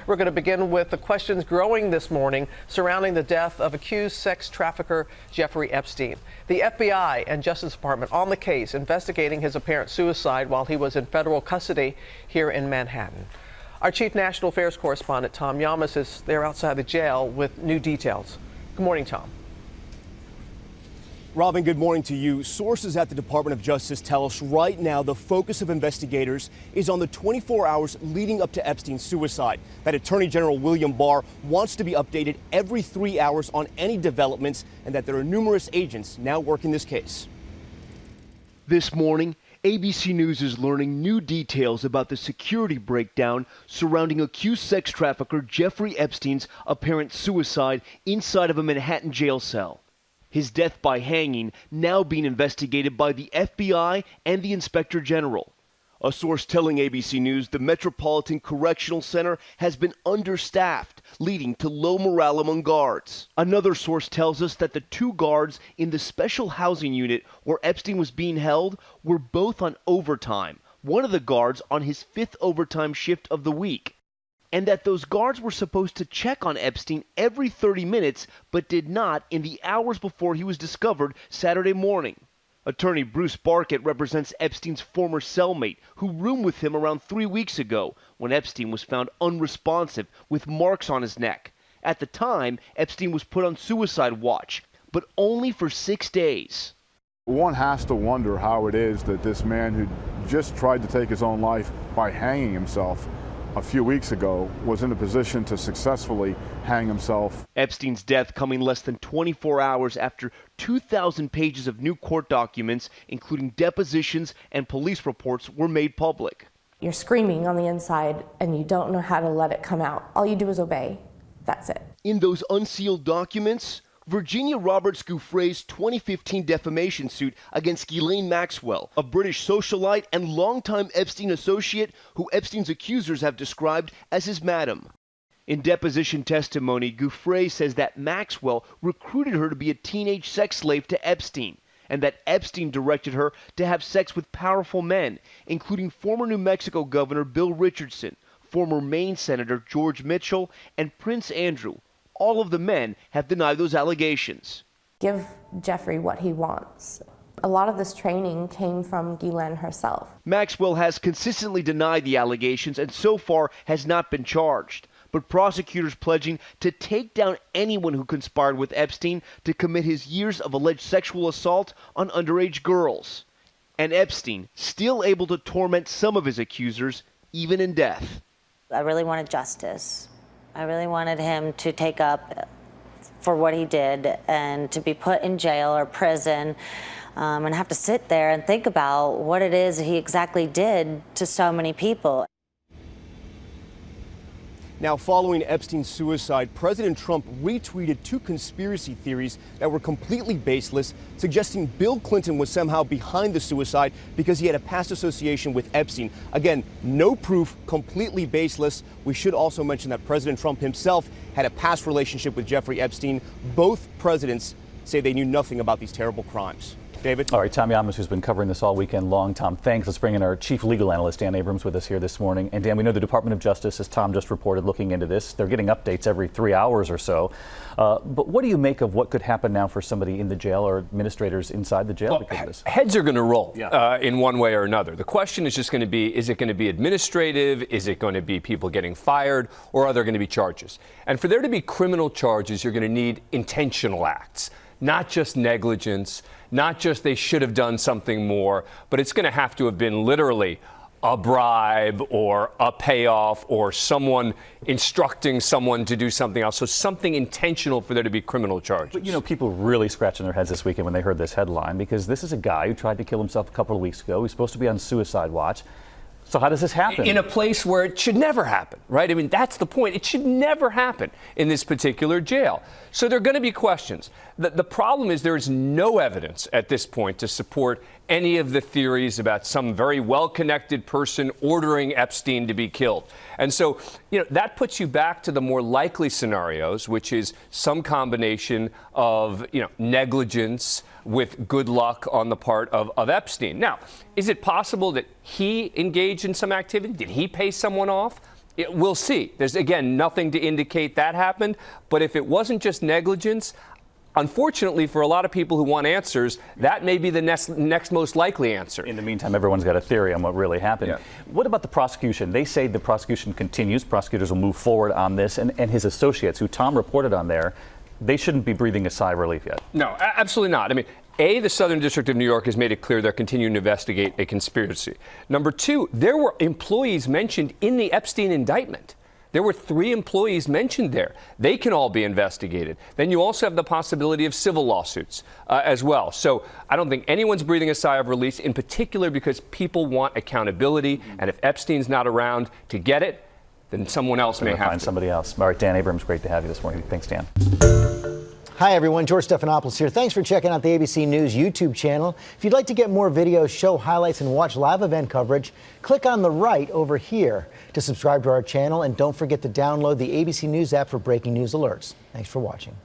We're going to begin with the questions growing this morning surrounding the death of accused sex trafficker Jeffrey Epstein. The FBI and Justice Department on the case, investigating his apparent suicide while he was in federal custody here in Manhattan. Our chief national affairs correspondent, Tom Yamas, is there outside the jail with new details. Good morning, Tom. Robin, good morning to you. Sources at the Department of Justice tell us right now the focus of investigators is on the 24 hours leading up to Epstein's suicide. That Attorney General William Barr wants to be updated every 3 hours on any developments, and that there are numerous agents now working this case. This morning, ABC News is learning new details about the security breakdown surrounding accused sex trafficker Jeffrey Epstein's apparent suicide inside of a Manhattan jail cell. His death by hanging now being investigated by the FBI and the Inspector General. A source telling ABC News the Metropolitan Correctional Center has been understaffed, leading to low morale among guards. Another source tells us that the two guards in the special housing unit where Epstein was being held were both on overtime, one of the guards on his 5th overtime shift of the week, and that those guards were supposed to check on Epstein every 30 minutes, but did not in the hours before he was discovered Saturday morning. Attorney Bruce Barkett represents Epstein's former cellmate, who roomed with him around 3 weeks ago when Epstein was found unresponsive with marks on his neck. At the time, Epstein was put on suicide watch, but only for 6 days. One has to wonder how it is that this man who just tried to take his own life by hanging himself a few weeks ago was in a position to successfully hang himself. Epstein's death coming less than 24 hours after 2,000 pages of new court documents, including depositions and police reports, were made public. You're screaming on the inside and you don't know how to let it come out. All you do is obey. That's it. In those unsealed documents, Virginia Roberts Giuffre's 2015 defamation suit against Ghislaine Maxwell, a British socialite and longtime Epstein associate who Epstein's accusers have described as his madam. In deposition testimony, Giuffre says that Maxwell recruited her to be a teenage sex slave to Epstein, and that Epstein directed her to have sex with powerful men, including former New Mexico Governor Bill Richardson, former Maine Senator George Mitchell, and Prince Andrew. All of the men have denied those allegations. Give Jeffrey what he wants. A lot of this training came from Ghislaine herself. Maxwell has consistently denied the allegations and so far has not been charged, but prosecutors pledging to take down anyone who conspired with Epstein to commit his years of alleged sexual assault on underage girls. And Epstein still able to torment some of his accusers, even in death. I really wanted justice. I really wanted him to take up for what he did and to be put in jail or prison and have to sit there and think about what it is he exactly did to so many people. Now, following Epstein's suicide, President Trump retweeted 2 conspiracy theories that were completely baseless, suggesting Bill Clinton was somehow behind the suicide because he had a past association with Epstein. Again, no proof, completely baseless. We should also mention that President Trump himself had a past relationship with Jeffrey Epstein. Both presidents say they knew nothing about these terrible crimes. David? All right, Tom Yamas, who's been covering this all weekend long. Tom, thanks. Let's bring in our chief legal analyst, Dan Abrams, with us here this morning. And Dan, we know the Department of Justice, as Tom just reported, looking into this. They're getting updates every 3 hours or so. But what do you make of what could happen now for somebody in the jail or administrators inside the jail because of this? Heads are going to roll in one way or another. The question is just going to be, is it going to be administrative? Is it going to be people getting fired? Or are there going to be charges? And for there to be criminal charges, you're going to need intentional acts. Not just negligence, not just they should have done something more, but it's going to have to have been literally a bribe or a payoff or someone instructing someone to do something else. So something intentional for there to be criminal charges. But, you know, people really scratching their heads this weekend when they heard this headline, because this is a guy who tried to kill himself a couple of weeks ago. He's supposed to be on suicide watch. So how does this happen? In a place where it should never happen, right? I mean, that's the point. It should never happen in this particular jail. So there are going to be questions. The problem is there is no evidence at this point to support any of the theories about some very well-connected person ordering Epstein to be killed. And so, that puts you back to the more likely scenarios, which is some combination of, negligence with good luck on the part of Epstein. Now, is it possible that he engaged in some activity? Did he pay someone off? We'll see. There's, again, nothing to indicate that happened. But if it wasn't just negligence, unfortunately, for a lot of people who want answers, that may be the next most likely answer. In the meantime, everyone's got a theory on what really happened. Yeah. What about the prosecution? They say the prosecution continues. Prosecutors will move forward on this. And his associates, who Tom reported on there, they shouldn't be breathing a sigh of relief yet. No, absolutely not. I mean, the Southern District of New York has made it clear they're continuing to investigate a conspiracy. Number two, there were employees mentioned in the Epstein indictment. There were 3 employees mentioned there. They can all be investigated. Then you also have the possibility of civil lawsuits as well. So I don't think anyone's breathing a sigh of relief, in particular because people want accountability. And if Epstein's not around to get it, then someone else may have to find somebody else. All right, Dan Abrams, great to have you this morning. Thanks, Dan. Hi, everyone. George Stephanopoulos here. Thanks for checking out the ABC News YouTube channel. If you'd like to get more videos, show highlights, and watch live event coverage, click on the right over here to subscribe to our channel. And don't forget to download the ABC News app for breaking news alerts. Thanks for watching.